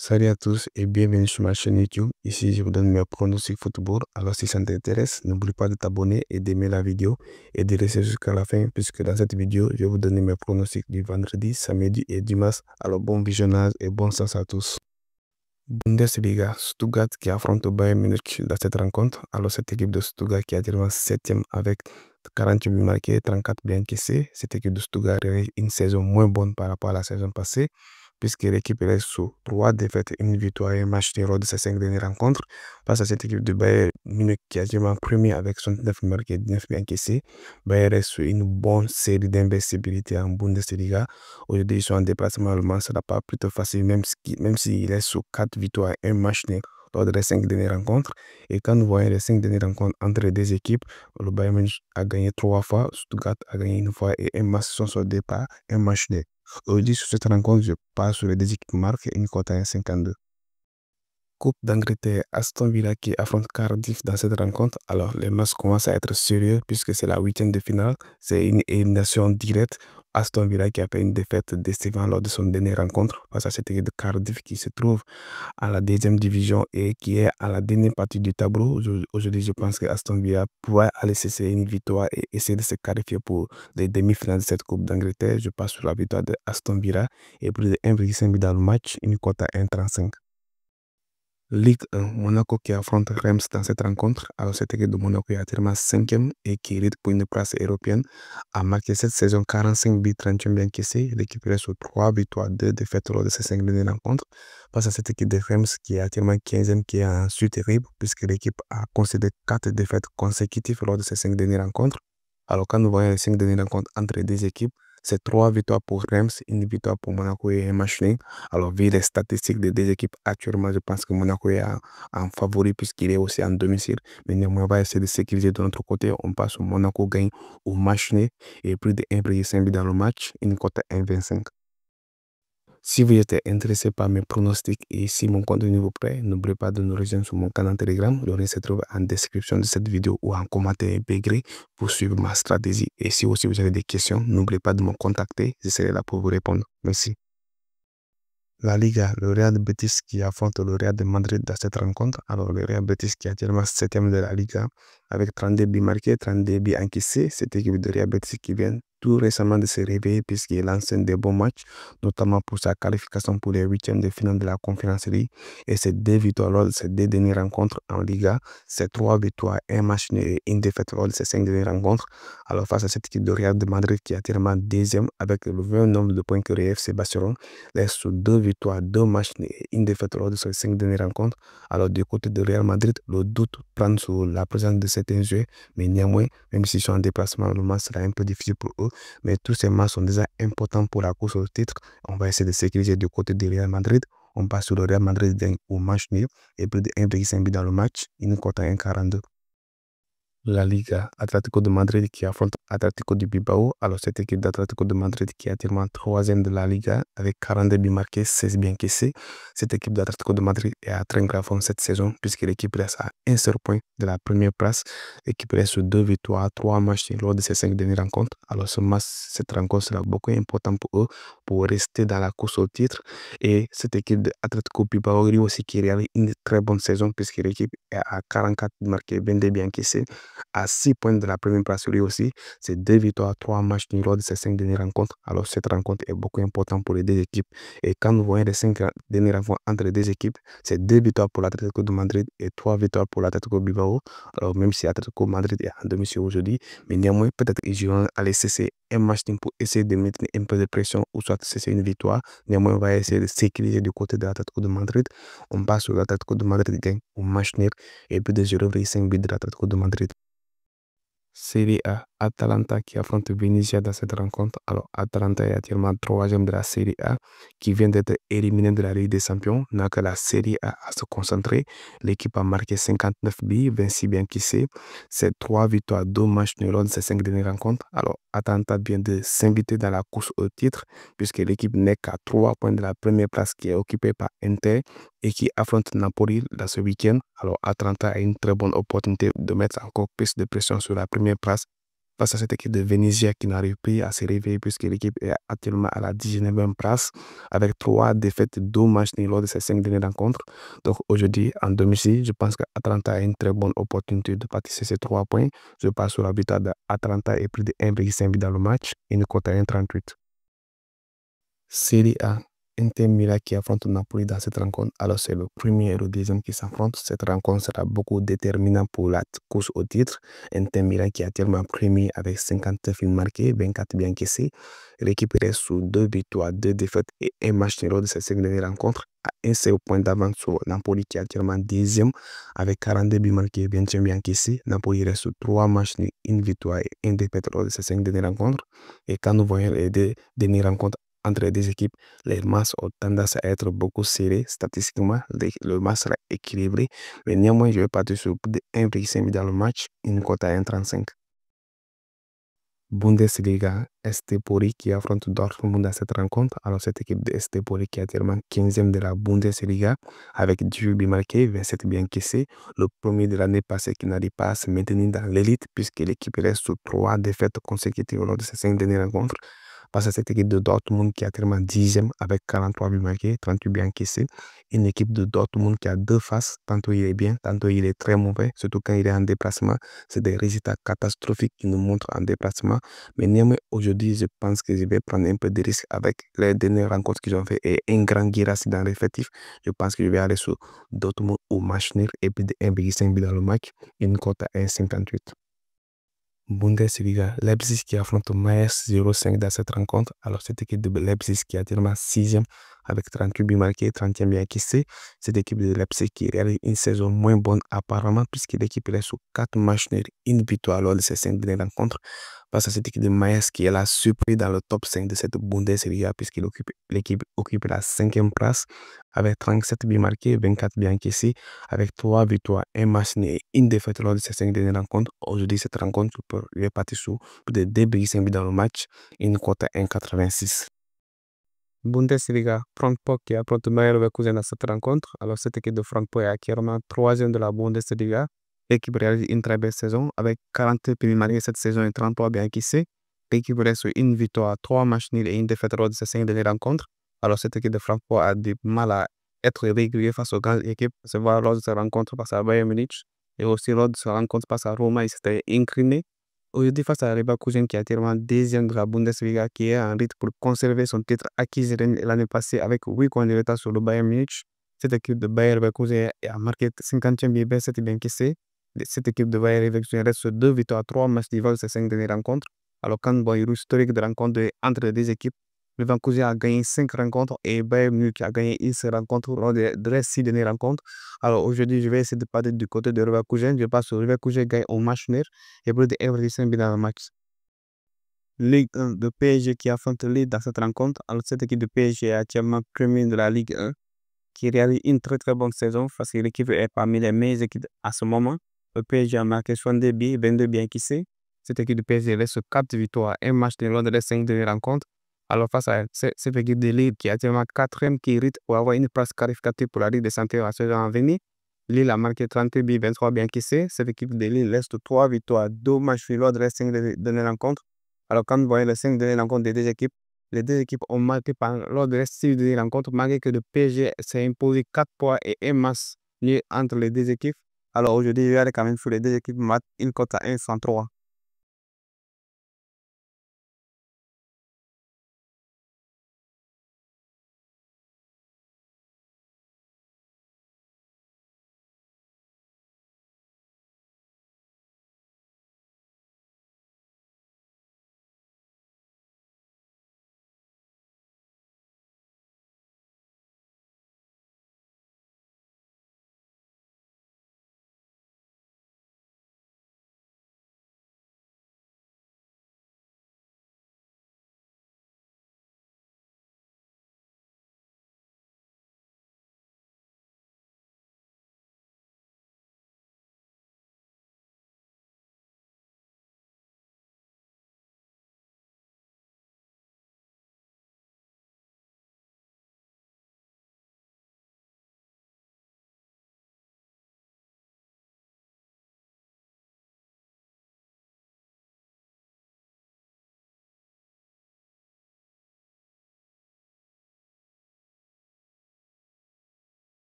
Salut à tous et bienvenue sur ma chaîne YouTube. Ici, je vous donne mes pronostics football. Alors, si ça t'intéresse, n'oublie pas de t'abonner et d'aimer la vidéo et de rester jusqu'à la fin puisque dans cette vidéo, je vais vous donner mes pronostics du vendredi, samedi et dimanche. Alors, bon visionnage et bonne chance à tous. Bundesliga, Stuttgart qui affronte Bayern Munich dans cette rencontre. Alors, cette équipe de Stuttgart qui est actuellement 7e avec 48 buts marqués, 34 buts encaissés. Cette équipe de Stuttgart a une saison moins bonne par rapport à la saison passée, puisque l'équipe reste sous 3 défaites, une victoire et un match nul de ses 5 dernières rencontres. Face à cette équipe de Bayern Munich qui est actuellement premier avec 69 buts marqués, 19 buts encaissés. Bayern reste sur une bonne série d'invincibilité en Bundesliga. Aujourd'hui, ils sont en déplacement allemand, ça n'a pas plutôt facile, même s'il est sous 4 victoires et un match nul lors des 5 dernières rencontres. Et quand nous voyons les 5 dernières rencontres entre les deux équipes, le Bayern Munich a gagné 3 fois, Stuttgart a gagné une fois et un match sont soldés par un match nul. Aujourd'hui, sur cette rencontre, je passe sur les deux équipes marques et une cote à 1,52. Coupe d'Angleterre, Aston Villa qui affronte Cardiff dans cette rencontre. Alors, les matchs commencent à être sérieux puisque c'est la 8e de finale. C'est une élimination directe. Aston Villa qui a fait une défaite décevante lors de son dernière rencontre face à cette équipe de Cardiff qui se trouve à la 2e division et qui est à la dernière partie du tableau. Aujourd'hui, je pense que Aston Villa pourrait aller cesser une victoire et essayer de se qualifier pour les demi-finales de cette Coupe d'Angleterre. Je passe sur la victoire de Aston Villa et plus de 1,5 but dans le match, une cote à 1,35. Ligue 1, Monaco qui affronte Reims dans cette rencontre. Alors, cette équipe de Monaco est actuellement 5e et qui lutte pour une place européenne. A marqué cette saison 45 buts, 31 buts encaissés. L'équipe reste sur 3 victoires, 2 défaites lors de ces 5 dernières rencontres. Face à cette équipe de Reims qui est actuellement 15e, qui est en chute terrible, puisque l'équipe a concédé 4 défaites consécutives lors de ces 5 dernières rencontres. Alors, quand nous voyons les 5 dernières rencontres entre les deux équipes, c'est 3 victoires pour Reims, une victoire pour Monaco et un match nul. Alors, vu les statistiques des deux équipes actuellement, je pense que Monaco est en favori puisqu'il est aussi en domicile. Mais néanmoins, on va essayer de sécuriser de notre côté. On passe au Monaco gagne au match nul et plus de 1,5 but dans le match, une cote à 1,25. Si vous êtes intéressé par mes pronostics et si mon contenu vous plaît, n'oubliez pas de nous rejoindre sur mon canal Telegram. Le lien se trouve en description de cette vidéo ou en commentaire intégré pour suivre ma stratégie. Et si aussi vous avez des questions, n'oubliez pas de me contacter. Je serai là pour vous répondre. Merci. La Liga, le Real Betis qui affronte le Real de Madrid dans cette rencontre. Alors, le Real Betis qui est actuellement 7e de la Liga avec 32 buts marqués, 32 buts encaissés. Cette équipe de Real Betis qui vient tout récemment de se réveiller puisqu'il lance des bons matchs, notamment pour sa qualification pour les 8e de finale de la Conference League. Et ces 2 victoires lors de ces 2 dernières rencontres en Liga, c'est 3 victoires, un match nul et une défaite lors de ces 5 dernières rencontres. Alors, face à cette équipe de Real de Madrid qui est actuellement 2e avec le même nombre de points que le FC Barcelone, reste sur 2 victoires, 2 matchs et une défaite lors de ces 5 dernières rencontres. Alors, du côté de Real Madrid, le doute prend sur la présence de certains joueurs, mais néanmoins, même s'ils sont en déplacement, le match sera un peu difficile pour eux. Mais tous ces matchs sont déjà importants pour la course au titre. On va essayer de sécuriser du côté de Real Madrid. On passe sur le Real Madrid au match nul et plus de 1,5 but dans le match, une cote à 1,42. La Liga, Atlético de Madrid qui affronte Atlético de Bilbao. Alors, cette équipe d'Atlético de Madrid qui est actuellement 3e de la Liga avec 42 buts marqués, 16 buts encaissés. Cette équipe d'Atlético de Madrid est à très grave forme cette saison puisque l'équipe reste à un seul point de la première place. L'équipe reste sur 2 victoires, 3 matchs lors de ces 5 dernières rencontres. Alors, cette rencontre sera beaucoup importante pour eux pour rester dans la course au titre. Et cette équipe d'Atlético Bilbao aussi qui réalise une très bonne saison puisque l'équipe est à 44 buts marqués, 22 buts encaissés, à 6 points de la première place lui aussi. C'est 2 victoires, 3 matchs nuls lors de ces 5 dernières rencontres. Alors cette rencontre est beaucoup importante pour les deux équipes. Et quand nous voyons les 5 dernières rencontres entre les deux équipes, c'est 2 victoires pour l'Atlético de Madrid et 3 victoires pour l'Atlético Bilbao. Alors même si l'Atlético Madrid est en domicile aujourd'hui, mais néanmoins peut-être qu'ils vont aller cesser un match pour essayer de mettre un peu de pression ou soit cesser une victoire. Néanmoins, on va essayer de sécuriser du côté de l'Atlético de Madrid. On passe sur l'Atlético de Madrid gagne au match nul et plus de 0,5 buts de l'Atlético de Madrid. Serie A, Atalanta qui affronte Venezia dans cette rencontre. Alors, Atalanta est actuellement 3e de la Serie A qui vient d'être éliminé de la Ligue des Champions. N'a que la Serie A à se concentrer. L'équipe a marqué 59 buts, 26 buts encaissés. C'est 3 victoires, 2 matchs nuls lors de ces 5 dernières rencontres. Alors, Atalanta vient de s'inviter dans la course au titre puisque l'équipe n'est qu'à 3 points de la première place qui est occupée par Inter et qui affronte Napoli dans ce week-end. Alors, Atalanta a une très bonne opportunité de mettre encore plus de pression sur la première place face à cette équipe de Venezia qui n'arrive plus à se réveiller puisque l'équipe est actuellement à la 19e place avec 3 défaites, 2 matchs nuls lors de ces 5 dernières rencontres. Donc aujourd'hui, en domicile, je pense qu'Atalanta a une très bonne opportunité de partir ces 3 points. Je passe sur la victoire d'Atalanta et plus de 1,5 but dans le match, une cote à 1,38. Serie A, Inter Milan qui affronte Napoli dans cette rencontre. Alors c'est le premier et le deuxième qui s'affrontent. Cette rencontre sera beaucoup déterminante pour la course au titre. Inter Milan qui est actuellement premier avec 59 buts marqués, 24 buts encaissés. L'équipe reste sous 2 victoires, 2 défaites et un match nul lors de ces 5 dernières rencontres. À un seul point d'avance sur Napoli qui est actuellement deuxième avec 42 buts marqués, 21 buts encaissés. Napoli reste sous 3 matchs nuls, une victoire et une défaite lors de ces 5 dernières rencontres. Et quand nous voyons les deux dernières rencontres entre les deux équipes, les matchs ont tendance à être beaucoup serrés. Statistiquement, le match sera équilibré. Mais néanmoins, je vais partir sur plus de 1,5 dans le match, une cote à 1,35. Bundesliga, Estepoli qui affronte Dortmund dans cette rencontre. Alors, cette équipe de Estepoli qui est actuellement 15e de la Bundesliga avec 18 buts marqués, 27 buts encaissés. Le premier de l'année passée qui n'arrive pas à se maintenir dans l'élite puisque l'équipe reste sur 3 défaites consécutives lors de ces 5 dernières rencontres. Face à cette équipe de Dortmund qui est actuellement 10e avec 43 buts marqués, 38 buts encaissés. Une équipe de Dortmund qui a deux faces. Tantôt il est bien, tantôt il est très mauvais, surtout quand il est en déplacement. C'est des résultats catastrophiques qui nous montrent en déplacement. Mais néanmoins, aujourd'hui, je pense que je vais prendre un peu de risque avec les dernières rencontres qu'ils ont fait et un grand Guirassy dans l'effectif. Je pense que je vais aller sur Dortmund au match nul et puis de 1,5 but dans le match, une cote à 1,58. Bundesliga, Leipzig qui affronte Mainz 05 dans cette rencontre. Alors, cette équipe de Leipzig qui est actuellement 6e avec 38 buts marqués, 31 buts encaissés. Cette équipe de Leipzig qui réalise une saison moins bonne apparemment puisque l'équipe reste sur 4 matchs nuls, une victoire lors de ces 5 dernières rencontres. Face à cette équipe de Mainz qui est la surprise dans le top 5 de cette Bundesliga puisque l'équipe occupe la 5e place avec 37 buts marqués, 24 buts encaissés, avec 3 victoires, un match nul et une défaite lors de ces 5 dernières rencontres. Aujourd'hui, cette rencontre est partie sur plus de 2,5 buts dans le match, une cote à 1,86. Bundesliga, Francfort qui affronte Bayer Leverkusen dans cette rencontre. Alors, cette équipe de Francfort est actuellement 3e de la Bundesliga. L'équipe réalise une très belle saison avec 40 buts marqués cette saison et 33 buts encaissés. L'équipe reste sur une victoire, 3 matchs nuls et une défaite lors de ces 5 dernières rencontres. Alors, cette équipe de Francfort a du mal à être régulier face aux grandes équipes. Se voir lors de sa rencontre face à Bayern Munich et aussi lors de sa rencontre face à Roma, il s'était incliné. Aujourd'hui, face à Leverkusen qui est actuellement deuxième de la Bundesliga, qui est en rythme pour conserver son titre acquis l'année passée avec 8 points de retard sur le Bayern Munich. Cette équipe de Bayer Leverkusen a marqué 50e but, 27 buts encaissés. Cette équipe de Bayer Leverkusen reste sur 2 victoires, 3 matchs de ces 5 dernières rencontres. Alors, quand on voit l'historique de rencontre entre les deux équipes, Leverkusen a gagné 5 rencontres et Bayern Munich a gagné une seule rencontre lors des 6 dernières rencontres. Alors aujourd'hui, je vais essayer de parler du côté de Leverkusen. Je passe sur Leverkusen gagne au match nul et plus de 1,5 but dans le match. Ligue 1 de PSG qui affronte Lille dans cette rencontre. Alors cette équipe de PSG est actuellement premier de la Ligue 1 qui réalise une très très bonne saison parce que l'équipe est parmi les meilleures équipes à ce moment. Le PSG a marqué 62 buts, 22 buts encaissés. Cette équipe de PSG reste sur 4 victoires, un match nul lors des 5 dernières rencontres. Alors face à cette équipe de Lille qui est actuellement 4e qui hérite pour avoir une place qualificative pour la Ligue des Champions à saison à venir. Lille a marqué 30 buts, 23 buts encaissés. Cette équipe de Lille reste 3 victoires, 2 matchs nuls lors des 5 dernières rencontres. Alors quand vous voyez les 5 dernières rencontres des deux équipes, les deux équipes ont marqué lors des 6 dernières rencontres, malgré que le PSG s'est imposé 4 points et un match nul entre les deux équipes. Alors aujourd'hui, il y a quand même sur les deux équipes, une cote à 1,3.